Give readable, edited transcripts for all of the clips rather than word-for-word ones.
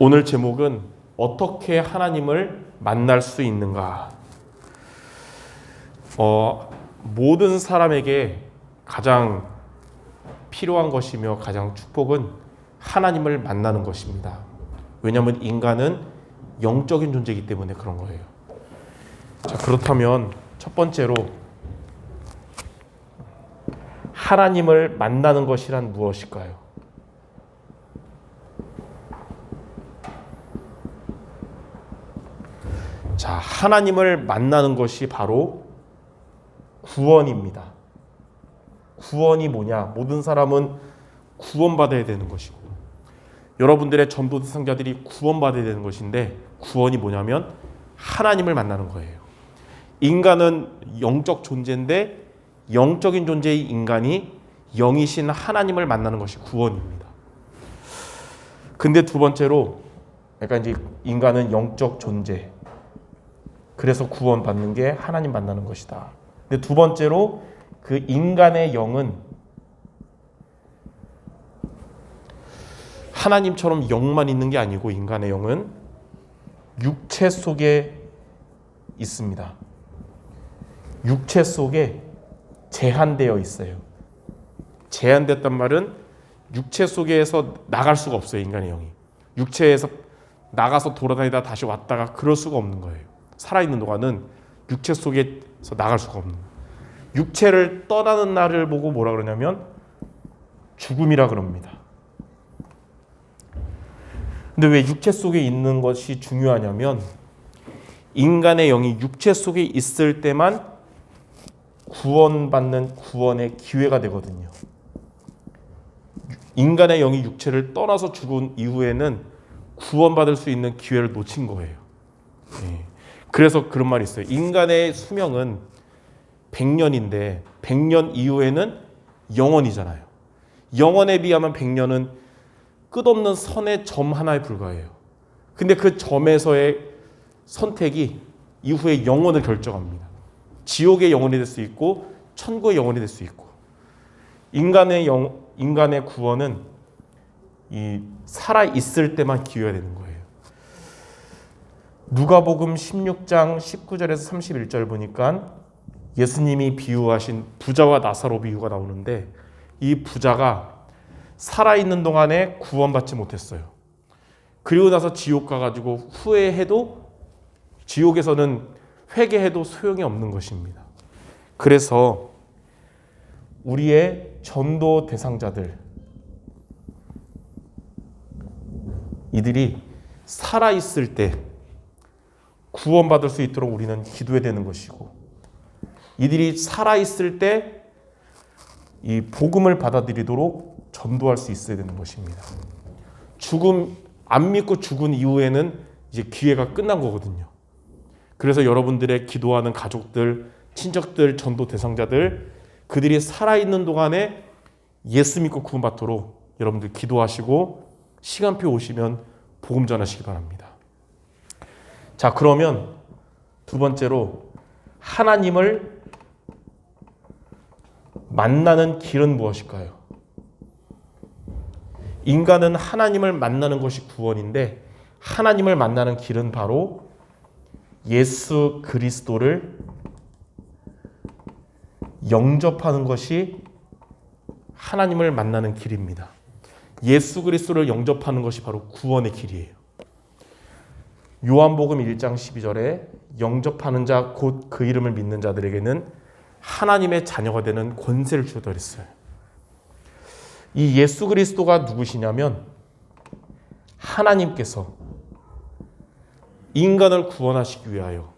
오늘 제목은 어떻게 하나님을 만날 수 있는가? 모든 사람에게 가장 필요한 것이며 가장 축복은 하나님을 만나는 것입니다. 왜냐하면 인간은 영적인 존재이기 때문에 그런 거예요. 자, 그렇다면 첫 번째로 하나님을 만나는 것이란 무엇일까요? 자, 하나님을 만나는 것이 바로 구원입니다. 구원이 뭐냐? 모든 사람은 구원받아야 되는 것이고, 여러분들의 전도 대상자들이 구원받아야 되는 것인데, 구원이 뭐냐면 하나님을 만나는 거예요. 인간은 영적 존재인데, 영적인 존재의 인간이 영이신 하나님을 만나는 것이 구원입니다. 근데 두 번째로, 그러니까 이제 인간은 영적 존재, 그래서 구원받는 게 하나님 만나는 것이다. 근데 두 번째로 그 인간의 영은 하나님처럼 영만 있는 게 아니고 인간의 영은 육체 속에 있습니다. 육체 속에 제한되어 있어요. 제한됐단 말은 육체 속에서 나갈 수가 없어요. 인간의 영이. 육체에서 나가서 돌아다니다 다시 왔다가 그럴 수가 없는 거예요. 살아있는 동안은 육체 속에서 나갈 수가 없는 거예요. 육체를 떠나는 날을 보고 뭐라 그러냐면 죽음이라 그럽니다. 근데 왜 육체 속에 있는 것이 중요하냐면 인간의 영이 육체 속에 있을 때만 구원받는 구원의 기회가 되거든요. 인간의 영이 육체를 떠나서 죽은 이후에는 구원받을 수 있는 기회를 놓친 거예요. 그래서 그런 말이 있어요. 인간의 수명은 100년인데 100년 이후에는 영원이잖아요. 영원에 비하면 100년은 끝없는 선의 점 하나에 불과해요. 근데 그 점에서의 선택이 이후에 영혼을 결정합니다. 지옥의 영혼이 될 수 있고 천국의 영혼이 될 수 있고, 인간의 구원은 살아 있을 때만 기회가 되는 거예요. 누가복음 16장 19절에서 31절 보니까 예수님이 비유하신 부자와 나사로 비유가 나오는데, 이 부자가 살아있는 동안에 구원받지 못했어요. 그리고 나서 지옥 가가지고 후회해도 지옥에서는 회개해도 소용이 없는 것입니다. 그래서 우리의 전도 대상자들, 이들이 살아있을 때 구원받을 수 있도록 우리는 기도해야 되는 것이고, 이들이 살아있을 때 이 복음을 받아들이도록 전도할 수 있어야 되는 것입니다. 안 믿고 죽은 이후에는 이제 기회가 끝난 거거든요. 그래서 여러분들의 기도하는 가족들, 친척들, 전도 대상자들, 그들이 살아있는 동안에 예수 믿고 구원받도록 여러분들 기도하시고 시간표 오시면 복음 전하시기 바랍니다. 자, 그러면 두 번째로 하나님을 만나는 길은 무엇일까요? 인간은 하나님을 만나는 것이 구원인데, 하나님을 만나는 길은 바로 예수 그리스도를 영접하는 것이 하나님을 만나는 길입니다. 예수 그리스도를 영접하는 것이 바로 구원의 길이에요. 요한복음 1장 12절에 영접하는 자 곧 그 이름을 믿는 자들에게는 하나님의 자녀가 되는 권세를 주었다 그랬어요. 이 예수 그리스도가 누구시냐면 하나님께서 인간을 구원하시기 위하여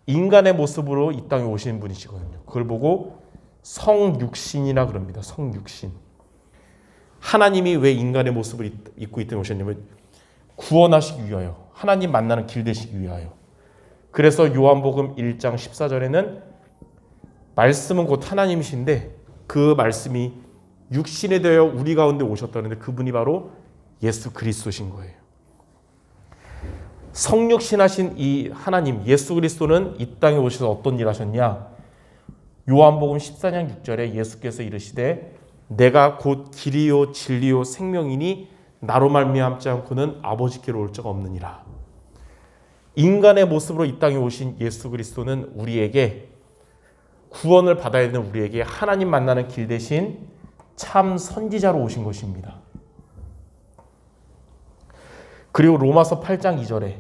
인간의 모습으로 이 땅에 오신 분이시거든요. 그걸 보고 성육신이라 그럽니다. 성육신. 하나님이 왜 인간의 모습을 입고 이 땅에 오셨냐면 구원하시기 위하여, 하나님 만나는 길 되시기 위하여. 그래서 요한복음 1장 14절에는 말씀은 곧 하나님이신데 그 말씀이 육신이 되어 우리 가운데 오셨다는데 그분이 바로 예수 그리스도신 거예요. 성육신하신 이 하나님 예수 그리스도는 이 땅에 오셔서 어떤 일 하셨냐? 요한복음 14장 6절에 예수께서 이르시되 내가 곧 길이요 진리요 생명이니 나로 말미암지 않고는 아버지께로 올 자가 없느니라. 인간의 모습으로 이 땅에 오신 예수 그리스도는 우리에게 구원을 받아야 되는 우리에게 하나님 만나는 길 대신 참 선지자로 오신 것입니다. 그리고 로마서 8장 2절에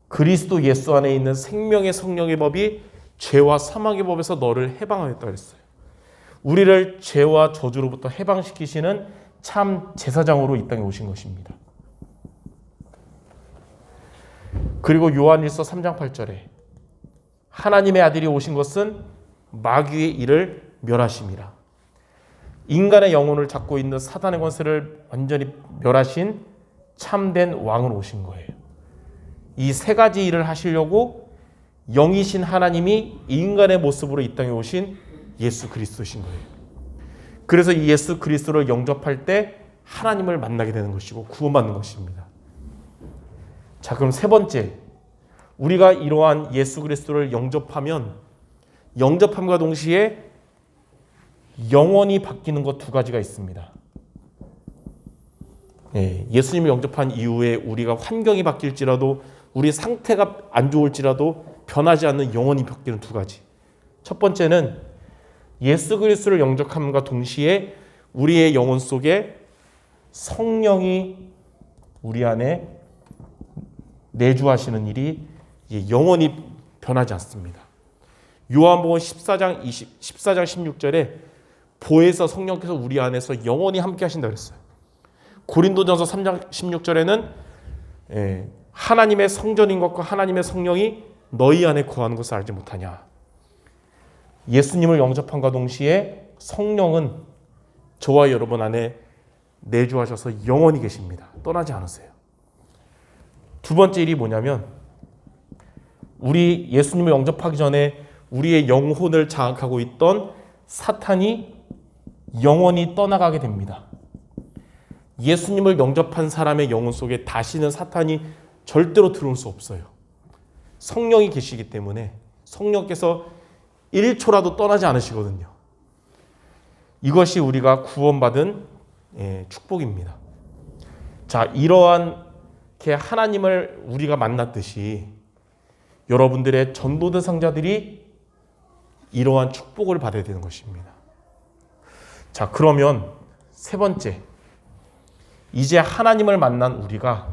그리스도 예수 안에 있는 생명의 성령의 법이 죄와 사망의 법에서 너를 해방하였다 그랬어요. 우리를 죄와 저주로부터 해방시키시는 참 제사장으로 이 땅에 오신 것입니다. 그리고 요한일서 3장 8절에 하나님의 아들이 오신 것은 마귀의 일을 멸하심이라. 인간의 영혼을 잡고 있는 사단의 권세를 완전히 멸하신 참된 왕으로 오신 거예요. 이 세 가지 일을 하시려고 영이신 하나님이 인간의 모습으로 이 땅에 오신 예수 그리스도신 거예요. 그래서 이 예수 그리스도를 영접할 때 하나님을 만나게 되는 것이고 구원받는 것입니다. 자, 그럼 세 번째, 우리가 이러한 예수 그리스도를 영접하면 영접함과 동시에 영원히 바뀌는 것 두 가지가 있습니다. 예수님을 영접한 이후에 우리가 환경이 바뀔지라도 우리 상태가 안 좋을지라도 변하지 않는 영원히 바뀌는 두 가지. 첫 번째는 예수 그리스도를 영접함과 동시에 우리의 영혼 속에 성령이 우리 안에 내주하시는 일이 영원히 변하지 않습니다. 요한복음 14장 16절에 보혜사 성령께서 우리 안에서 영원히 함께 하신다 그랬어요. 고린도전서 3장 16절에는 하나님의 성전인 것과 하나님의 성령이 너희 안에 거하는 것을 알지 못하냐. 예수님을 영접함과 동시에 성령은 저와 여러분 안에 내주하셔서 영원히 계십니다. 떠나지 않으세요. 두 번째 일이 뭐냐면 우리 예수님을 영접하기 전에 우리의 영혼을 장악하고 있던 사탄이 영원히 떠나가게 됩니다. 예수님을 영접한 사람의 영혼 속에 다시는 사탄이 절대로 들어올 수 없어요. 성령이 계시기 때문에 성령께서 1초라도 떠나지 않으시거든요. 이것이 우리가 구원받은 축복입니다. 자, 이러한게 하나님을 우리가 만났듯이 여러분들의 전도 대상자들이 이러한 축복을 받아야 되는 것입니다. 자, 그러면 세 번째, 이제 하나님을 만난 우리가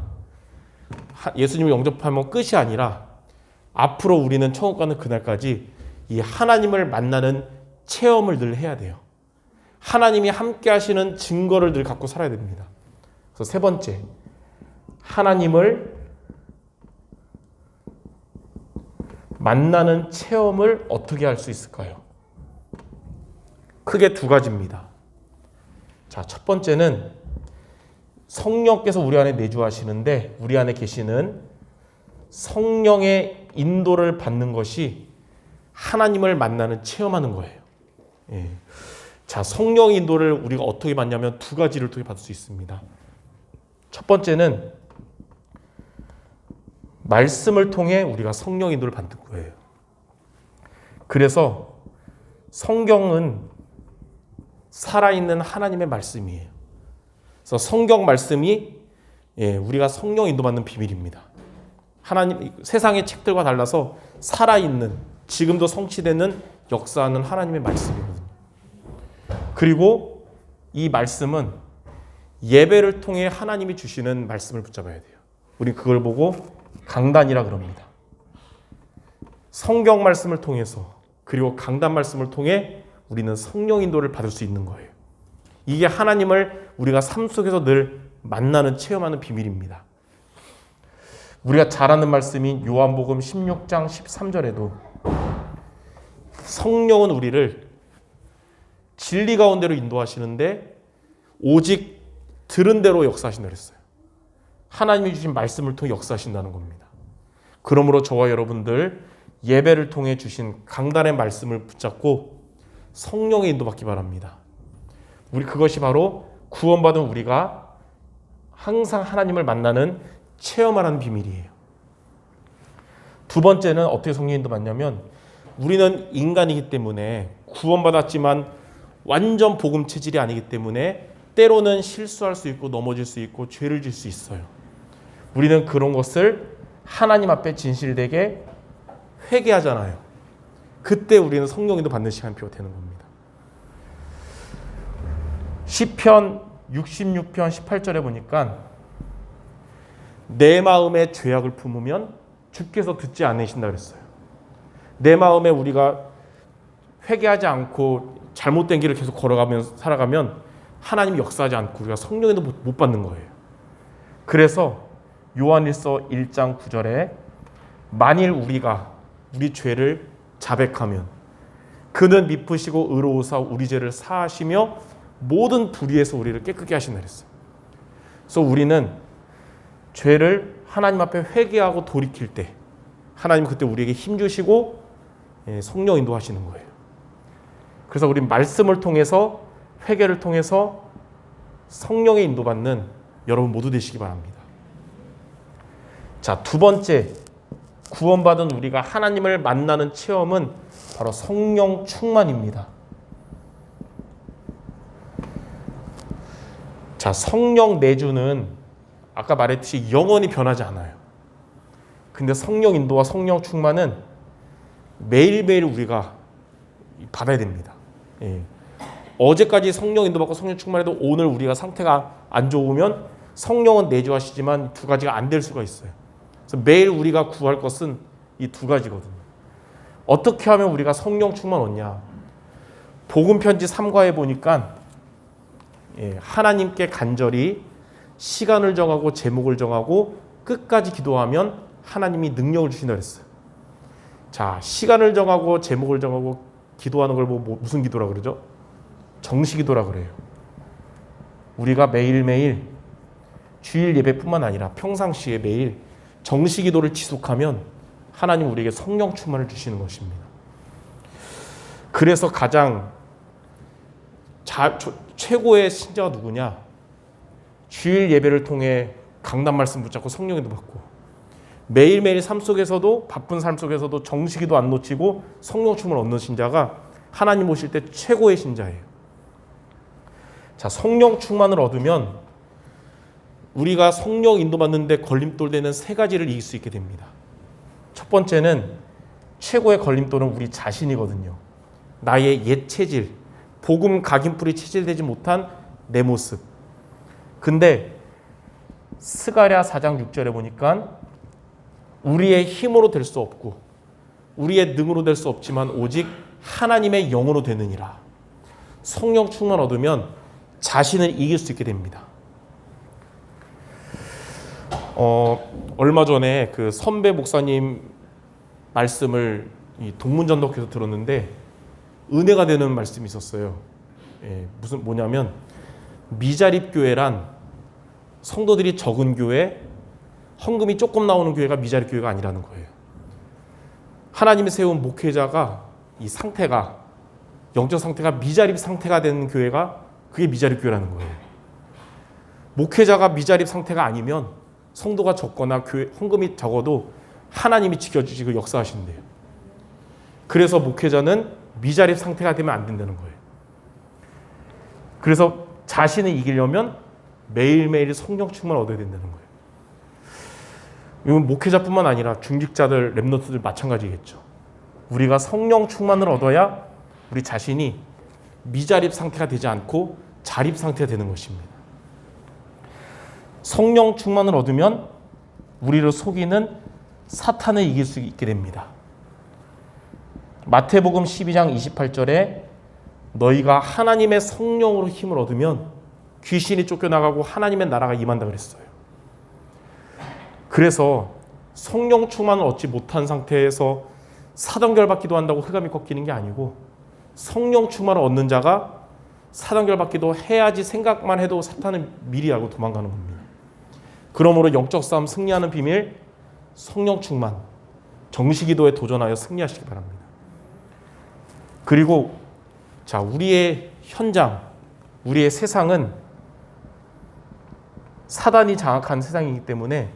예수님을 영접하면 끝이 아니라 앞으로 우리는 천국 가는 그날까지 이 하나님을 만나는 체험을 늘 해야 돼요. 하나님이 함께 하시는 증거를 늘 갖고 살아야 됩니다. 그래서 세 번째, 하나님을 만나는 체험을 어떻게 할 수 있을까요? 크게 두 가지입니다. 자, 첫 번째는 성령께서 우리 안에 내주하시는데 우리 안에 계시는 성령의 인도를 받는 것이 하나님을 만나는 체험하는 거예요. 자, 성령 인도를 우리가 어떻게 받냐면 두 가지를 통해 받을 수 있습니다. 첫 번째는 말씀을 통해 우리가 성령 인도를 받는 거예요. 그래서 성경은 살아있는 하나님의 말씀이에요. 그래서 성경 말씀이 우리가 성령 인도받는 비밀입니다. 하나님, 세상의 책들과 달라서 살아있는, 지금도 성취되는 역사하는 하나님의 말씀이거든요. 그리고 이 말씀은 예배를 통해 하나님이 주시는 말씀을 붙잡아야 돼요. 우리 그걸 보고 강단이라 그럽니다. 성경 말씀을 통해서 그리고 강단 말씀을 통해 우리는 성령 인도를 받을 수 있는 거예요. 이게 하나님을 우리가 삶 속에서 늘 만나는, 체험하는 비밀입니다. 우리가 잘 아는 말씀인 요한복음 16장 13절에도 성령은 우리를 진리 가운데로 인도하시는데 오직 들은 대로 역사하신다 그랬어요. 하나님이 주신 말씀을 통해 역사하신다는 겁니다. 그러므로 저와 여러분들 예배를 통해 주신 강단의 말씀을 붙잡고 성령의 인도받기 바랍니다. 우리 그것이 바로 구원받은 우리가 항상 하나님을 만나는 체험하라는 비밀이에요. 두 번째는 어떻게 성령 인도받냐면 우리는 인간이기 때문에 구원받았지만 완전 복음 체질이 아니기 때문에 때로는 실수할 수 있고 넘어질 수 있고 죄를 질 수 있어요. 우리는 그런 것을 하나님 앞에 진실되게 회개하잖아요. 그때 우리는 성령인도 받는 시간표가 되는 겁니다. 시편 66편 18절에 보니까 내 마음에 죄악을 품으면 주께서 듣지 않으신다 그랬어요. 내 마음에 우리가 회개하지 않고 잘못된 길을 계속 살아가면 하나님이 역사하지 않고 우리가 성령인도 못 받는 거예요. 그래서 요한일서 1장 9절에 만일 우리가 우리 죄를 자백하면 그는 미쁘시고 의로우사 우리 죄를 사하시며 모든 불의에서 우리를 깨끗게 하신다 그랬어요. 그래서 우리는 죄를 하나님 앞에 회개하고 돌이킬 때 하나님 그때 우리에게 힘 주시고 성령 인도하시는 거예요. 그래서 우리 말씀을 통해서 회개를 통해서 성령의 인도받는 여러분 모두 되시기 바랍니다. 자, 두 번째 구원받은 우리가 하나님을 만나는 체험은 바로 성령 충만입니다. 자, 성령 내주는 아까 말했듯이 영원히 변하지 않아요. 근데 성령 인도와 성령 충만은 매일매일 우리가 받아야 됩니다. 예. 어제까지 성령 인도받고 성령 충만해도 오늘 우리가 상태가 안 좋으면 성령은 내주하시지만 두 가지가 안 될 수가 있어요. 그래서 매일 우리가 구할 것은 이 두 가지거든요. 어떻게 하면 우리가 성령 충만 얻냐? 복음 편지 3과에 보니까 하나님께 간절히 시간을 정하고 제목을 정하고 끝까지 기도하면 하나님이 능력을 주신다 그랬어요. 자, 시간을 정하고 제목을 정하고 기도하는 걸 무슨 기도라 그러죠? 정시기도라 그래요. 우리가 매일매일 주일 예배뿐만 아니라 평상시에 매일 정시기도를 지속하면 하나님 우리에게 성령 충만을 주시는 것입니다. 그래서 가장 최고의 신자가 누구냐? 주일 예배를 통해 강단 말씀 붙잡고 성령에도 받고 매일매일 삶 속에서도 바쁜 삶 속에서도 정시기도 안 놓치고 성령 충만을 얻는 신자가 하나님 오실 때 최고의 신자예요. 자, 성령 충만을 얻으면 우리가 성령 인도받는데 걸림돌 되는 세 가지를 이길 수 있게 됩니다. 첫 번째는 최고의 걸림돌은 우리 자신이거든요. 나의 옛 체질, 복음 각인뿔이 체질되지 못한 내 모습. 근데 스가랴 4장 6절에 보니까 우리의 힘으로 될 수 없고 우리의 능으로 될 수 없지만 오직 하나님의 영으로 되느니라. 성령 충만 얻으면 자신을 이길 수 있게 됩니다. 얼마 전에 그 선배 목사님 말씀을 이 동문전독해서 들었는데 은혜가 되는 말씀이 있었어요. 뭐냐면 미자립 교회란 성도들이 적은 교회, 헌금이 조금 나오는 교회가 미자립 교회가 아니라는 거예요. 하나님이 세운 목회자가 이 상태가 영적 상태가 미자립 상태가 되는 교회가 그게 미자립 교회라는 거예요. 목회자가 미자립 상태가 아니면 성도가 적거나 교회 헌금이 적어도 하나님이 지켜주시고 역사하신대요. 그래서 목회자는 미자립 상태가 되면 안 된다는 거예요. 그래서 자신을 이기려면 매일매일 성령 충만을 얻어야 된다는 거예요. 이건 목회자뿐만 아니라 중직자들, 렘넌트들 마찬가지겠죠. 우리가 성령 충만을 얻어야 우리 자신이 미자립 상태가 되지 않고 자립 상태가 되는 것입니다. 성령 충만을 얻으면 우리를 속이는 사탄을 이길 수 있게 됩니다. 마태복음 12장 28절에 너희가 하나님의 성령으로 힘을 얻으면 귀신이 쫓겨나가고 하나님의 나라가 임한다 그랬어요. 그래서 성령 충만을 얻지 못한 상태에서 사단결 받기도 한다고 흑암이 꺾이는 게 아니고 성령 충만을 얻는 자가 사단결 받기도 해야지 생각만 해도 사탄은 미리 알고 도망가는 겁니다. 그러므로 영적 싸움 승리하는 비밀 성령 충만, 정시기도에 도전하여 승리하시기 바랍니다. 그리고 자, 우리의 현장, 우리의 세상은 사단이 장악한 세상이기 때문에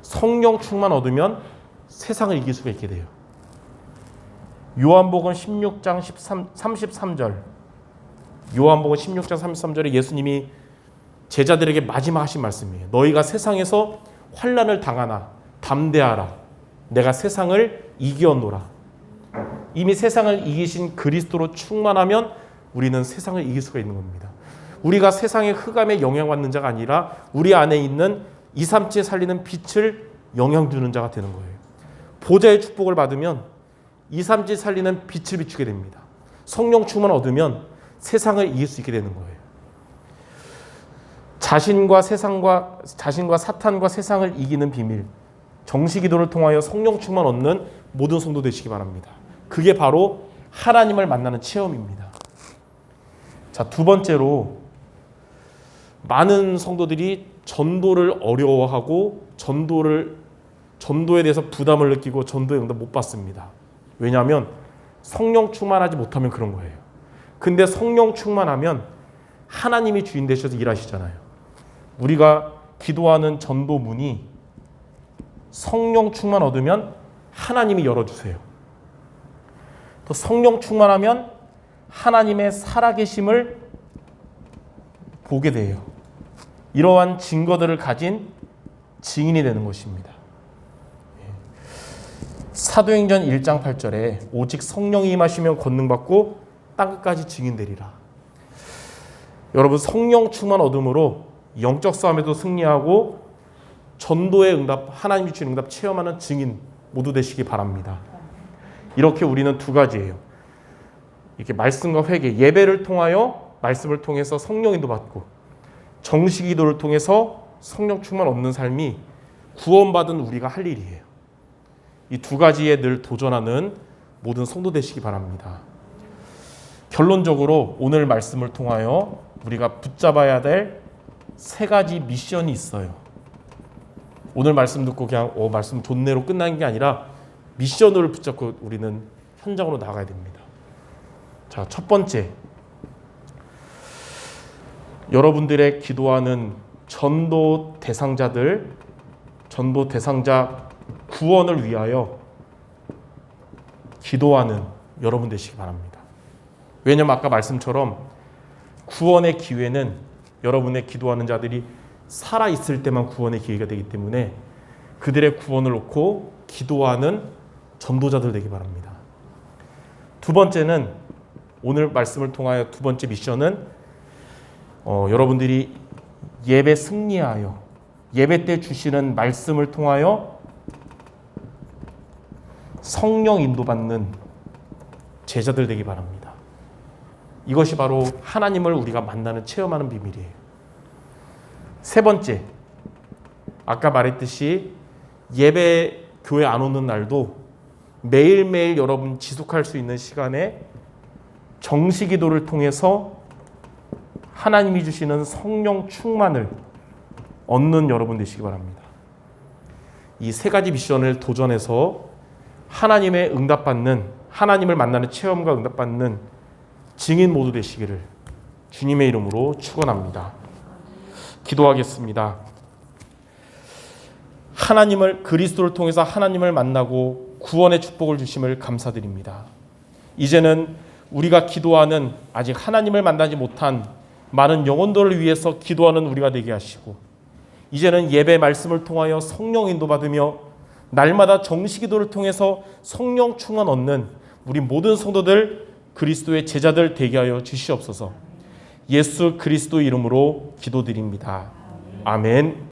성령 충만 얻으면 세상을 이길 수가 있게 돼요. 요한복음 16장 33절 요한복음 16장 33절에 예수님이 제자들에게 마지막 하신 말씀이에요. 너희가 세상에서 환난을 당하나 담대하라. 내가 세상을 이기었노라. 이미 세상을 이기신 그리스도로 충만하면 우리는 세상을 이길 수가 있는 겁니다. 우리가 세상의 흑암에 영향받는 자가 아니라 우리 안에 있는 2, 3치에 살리는 빛을 영향 주는 자가 되는 거예요. 보좌의 축복을 받으면 2, 3치에 살리는 빛을 비추게 됩니다. 성령 충만 얻으면 세상을 이길 수 있게 되는 거예요. 자신과 사탄과 세상을 이기는 비밀, 정시기도를 통하여 성령 충만 얻는 모든 성도 되시기 바랍니다. 그게 바로 하나님을 만나는 체험입니다. 자, 두 번째로 많은 성도들이 전도를 어려워하고 전도에 대해서 부담을 느끼고 전도의 응답 못 받습니다. 왜냐하면 성령 충만하지 못하면 그런 거예요. 근데 성령 충만하면 하나님이 주인 되셔서 일하시잖아요. 우리가 기도하는 전도 문이 성령 충만 얻으면 하나님이 열어주세요. 또 성령 충만하면 하나님의 살아계심을 보게 돼요. 이러한 증거들을 가진 증인이 되는 것입니다. 사도행전 1장 8절에 오직 성령이 임하시면 권능받고 땅끝까지 증인되리라. 여러분, 성령 충만 얻음으로 영적 싸움에도 승리하고 전도의 응답, 하나님이 주신 응답 체험하는 증인 모두 되시기 바랍니다. 이렇게 우리는 두 가지예요. 이렇게 말씀과 회개, 예배를 통하여 말씀을 통해서 성령 인도 받고 정식 기도를 통해서 성령 충만 얻는 삶이 구원받은 우리가 할 일이에요. 이 두 가지에 늘 도전하는 모든 성도 되시기 바랍니다. 결론적으로 오늘 말씀을 통하여 우리가 붙잡아야 될 세 가지 미션이 있어요. 오늘 말씀 듣고 그냥 말씀 좋네로 끝나는 게 아니라 미션을 붙잡고 우리는 현장으로 나가야 됩니다. 자, 첫 번째, 여러분들의 기도하는 전도 대상자 구원을 위하여 기도하는 여러분 되시기 바랍니다. 왜냐하면 아까 말씀처럼 구원의 기회는 여러분의 기도하는 자들이 살아있을 때만 구원의 기회가 되기 때문에 그들의 구원을 놓고 기도하는 전도자들 되기 바랍니다. 두 번째는 오늘 말씀을 통하여 두 번째 미션은 여러분들이 예배 승리하여 예배 때 주시는 말씀을 통하여 성령 인도받는 제자들 되기 바랍니다. 이것이 바로 하나님을 우리가 만나는 체험하는 비밀이에요. 세 번째, 아까 말했듯이 예배 교회 안 오는 날도 매일매일 여러분 지속할 수 있는 시간에 정시기도를 통해서 하나님이 주시는 성령 충만을 얻는 여러분 되시기 바랍니다. 이 세 가지 미션을 도전해서 하나님의 응답받는, 하나님을 만나는 체험과 응답받는 증인 모두 되시기를 주님의 이름으로 축원합니다. 기도하겠습니다. 그리스도를 통해서 하나님을 만나고 구원의 축복을 주심을 감사드립니다. 이제는 우리가 기도하는 아직 하나님을 만나지 못한 많은 영혼들을 위해서 기도하는 우리가 되게 하시고, 이제는 예배 말씀을 통하여 성령 인도받으며 날마다 정시기도를 통해서 성령 충만 얻는 우리 모든 성도들 그리스도의 제자들 되게 하여 주시옵소서. 예수 그리스도 이름으로 기도드립니다. 아멘.